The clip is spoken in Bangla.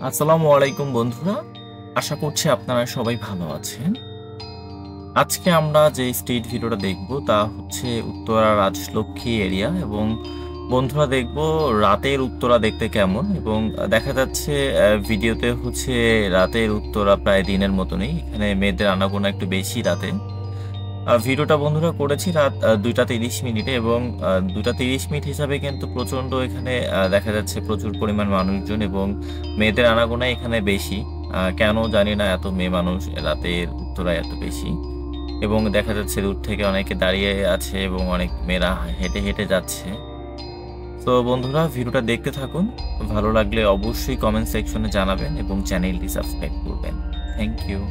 আসসালামু আলাইকুম বন্ধুরা। আশা করছি আপনারা সবাই ভালো আছেন। আজকে আমরা যে স্ট্রিট ভিডিওটা দেখব তা হচ্ছে উত্তরা রাজলক্ষ্মী এরিয়া এবং বন্ধুরা দেখব রাতের উত্তরা দেখতে কেমন এবং দেখা যাচ্ছে ভিডিওতে হচ্ছে রাতের উত্তরা প্রায় দিনের মতনই। এখানে মেয়েদের আনাগোনা একটু বেশি রাতে। ভিডিওটা বন্ধুরা করেছি রাত 2টা 30 মিনিটে এবং 2টা 30 মিনিট হিসাবে কিন্তু প্রচণ্ড এখানে দেখা যাচ্ছে প্রচুর পরিমাণ মানুষজন এবং মেয়েদের আনাগোনা এখানে বেশি। কেন জানি না এত মেয়ে মানুষ রাতের উত্তরায় এত বেশি এবং দেখা যাচ্ছে দূর থেকে অনেকে দাঁড়িয়ে আছে এবং অনেক মেয়েরা হেঁটে হেঁটে যাচ্ছে। তো বন্ধুরা ভিডিওটা দেখতে থাকুন। ভালো লাগলে অবশ্যই কমেন্ট সেকশনে জানাবেন এবং চ্যানেলটি সাবস্ক্রাইব করবেন। Thank you.